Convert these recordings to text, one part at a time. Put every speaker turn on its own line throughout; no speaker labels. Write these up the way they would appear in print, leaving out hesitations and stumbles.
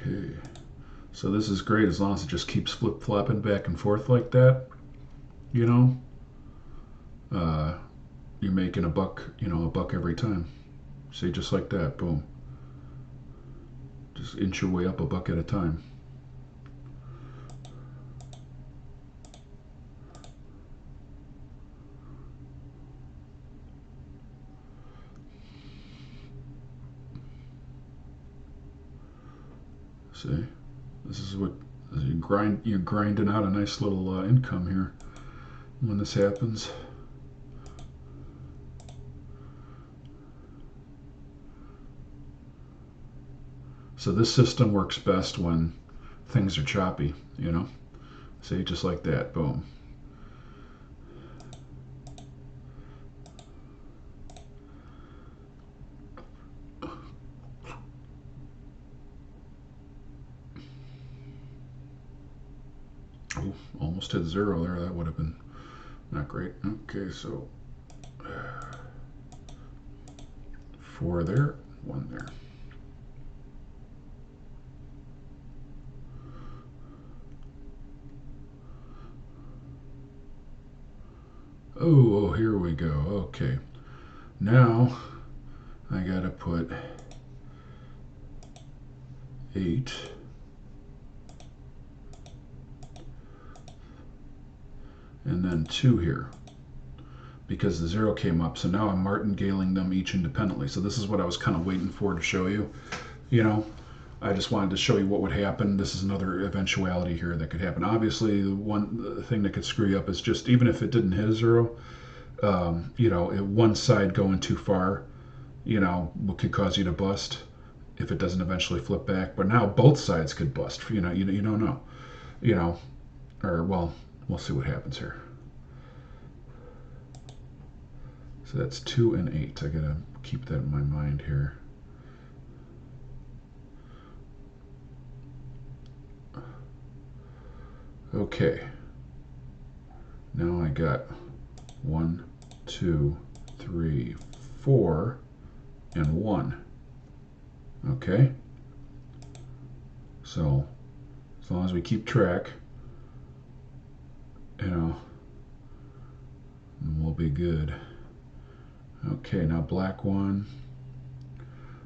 Okay, so this is great as long as it just keeps flip-flopping back and forth like that, you know. Uh, you're making a buck, a buck every time. See, just like that, boom. Just inch your way up a buck at a time. See, this is what you're grinding out a nice little income here when this happens. So this system works best when things are choppy, See, just like that, boom. Oh, almost hit zero there. That would have been not great. Okay, so 4 there, 1 there. Oh, here we go. Okay. Now I gotta put 8. And then 2 here. Because the 0 came up. So now I'm martingaling them each independently. So this is what I was kind of waiting for to show you. I just wanted to show you what would happen. This is another eventuality here that could happen. Obviously, the thing that could screw you up is just, even if it didn't hit a 0, one side going too far, could cause you to bust if it doesn't eventually flip back. But now both sides could bust. You don't know. Or, well, we'll see what happens here. So that's 2 and 8. I gotta keep that in my mind here. Okay. Now I got 1, 2, 3, 4, and 1. Okay. So as long as we keep track, we'll be good. Okay, now black 1.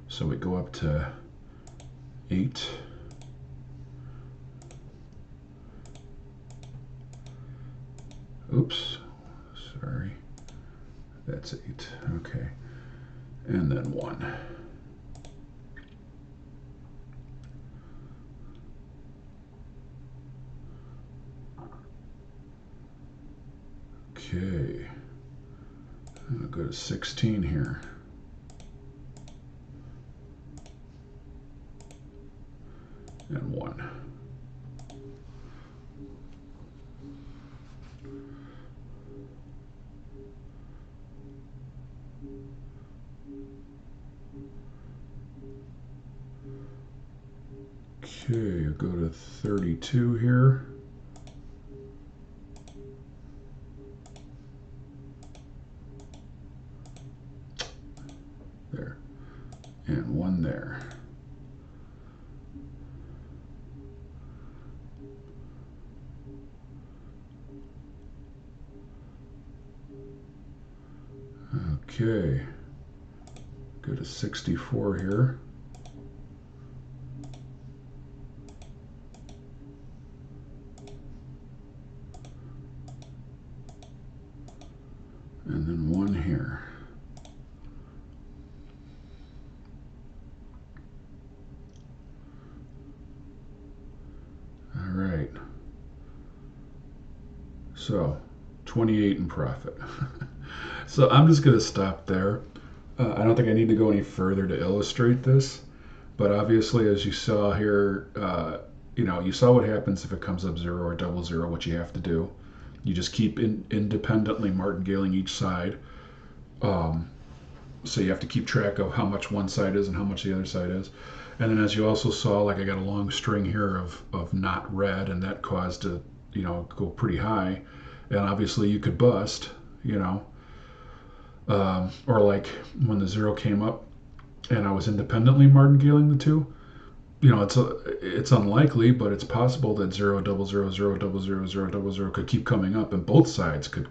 So we go up to 8. Oops, sorry. That's 8. Okay. And then 1. Okay. I'll go to 16 here. And 1. Okay, I'll go to 32 here. There. And 1 there. Okay. Go to 64 here. And then 1 here. All right. So 28 in profit. So I'm just going to stop there. I don't think I need to go any further to illustrate this, but obviously, as you saw here, you saw what happens if it comes up 0 or double 0, what you have to do. You just keep independently martingaling each side. So you have to keep track of how much one side is and how much the other side is. And then as you also saw, like I got a long string here of not red, and that caused it, go pretty high. And obviously you could bust, or like when the 0 came up and I was independently martingaling the 2, it's unlikely, but it's possible that zero double zero zero double zero zero double zero could keep coming up, and both sides could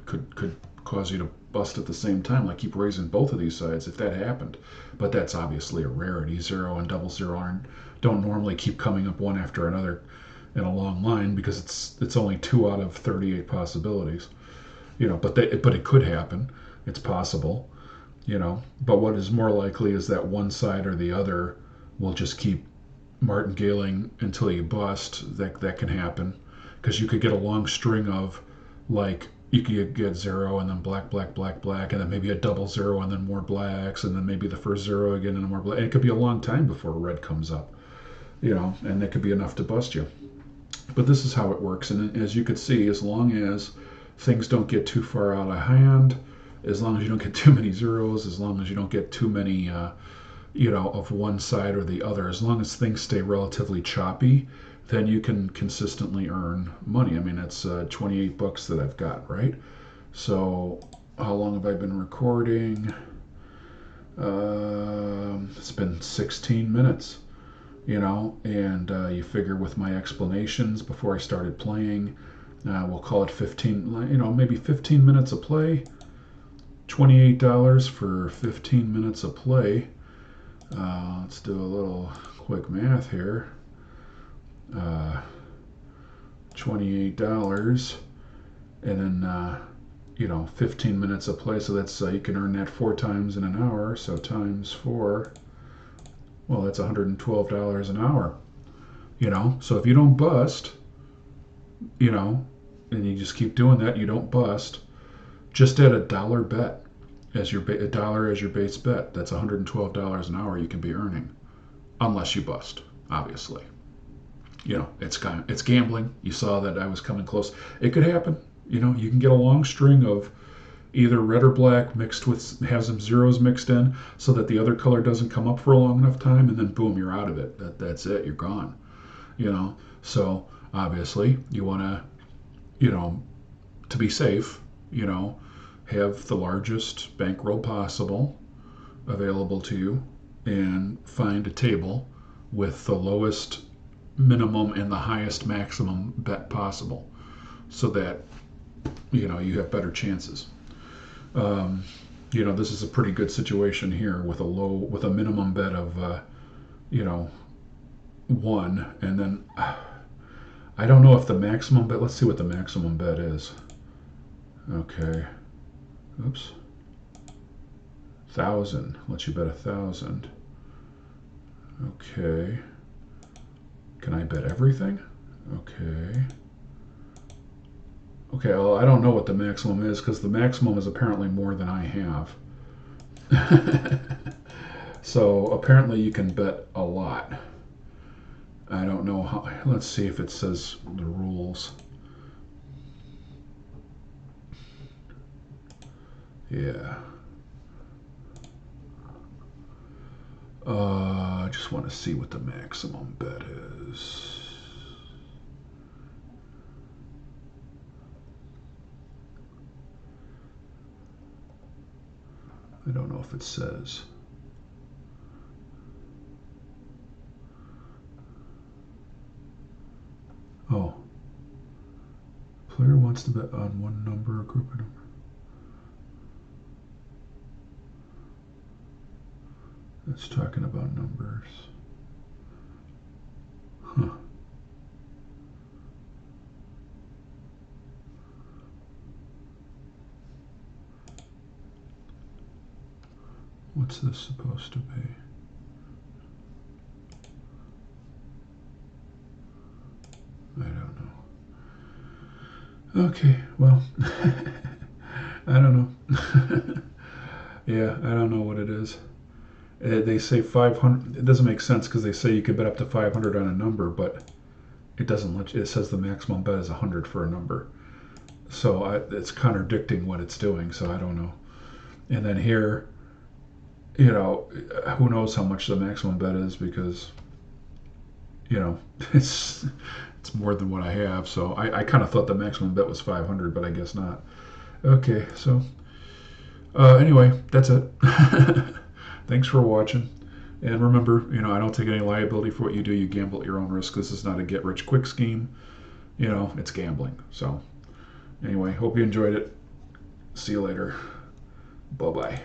cause you to bust at the same time. Like keep raising both of these sides if that happened. But that's obviously a rarity. Zero and double zero aren't don't normally keep coming up one after another in a long line because it's only 2 out of 38 possibilities. But it could happen. It's possible. But what is more likely is that one side or the other will just keep martingaling until you bust. That can happen because you could get a long string of, like, you could get zero and then black black black black and then maybe a double zero and then more blacks and then maybe the first zero again and more black. And it could be a long time before red comes up, and that could be enough to bust you. But this is how it works, and as you could see, as long as things don't get too far out of hand, as long as you don't get too many zeros, as long as you don't get too many of one side or the other, as long as things stay relatively choppy, then you can consistently earn money. I mean, it's 28 bucks that I've got, right? So how long have I been recording? It's been 16 minutes, and you figure with my explanations before I started playing, we'll call it 15, maybe 15 minutes of play. $28 for 15 minutes of play. Let's do a little quick math here. $28 and then 15 minutes of play, so that's you can earn that 4 times in an hour, so times 4, well, that's $112 an hour. So if you don't bust, and you just keep doing that, you don't bust, just add $1 bet as your $1 as your base bet. That's $112 an hour you can be earning, unless you bust, obviously. It's gambling. You saw that I was coming close. It could happen. You can get a long string of either red or black mixed with, have some zeros mixed in, so that the other color doesn't come up for a long enough time, and then boom, you're out of it. That's it. You're gone. So obviously you want to be safe. Have the largest bankroll possible available to you, and find a table with the lowest minimum and the highest maximum bet possible, so that you have better chances. This is a pretty good situation here with a minimum bet of 1, and then I don't know if the maximum bet. Let's see what the maximum bet is. Okay. Oops. 1,000. Lets you bet 1,000. Okay. Can I bet everything? Okay. Okay, well, I don't know what the maximum is, because the maximum is apparently more than I have. So apparently you can bet a lot. I don't know how. Let's see if it says the rules. Yeah. I just want to see what the maximum bet is. I don't know if it says. Oh. Player wants to bet on one number or group of numbers. It's talking about numbers. Huh. What's this supposed to be? I don't know. Okay, well, I don't know. Yeah, I don't know what it is. They say 500. It doesn't make sense because they say you could bet up to 500 on a number, but it doesn't let you. It says the maximum bet is 100 for a number. So it's contradicting what it's doing. So I don't know. And then here, who knows how much the maximum bet is, because it's more than what I have. So I kind of thought the maximum bet was 500, but I guess not. Okay, so anyway, that's it. Thanks for watching. And remember, I don't take any liability for what you do. You gamble at your own risk. This is not a get rich quick scheme. It's gambling. So, anyway, hope you enjoyed it. See you later. Bye bye.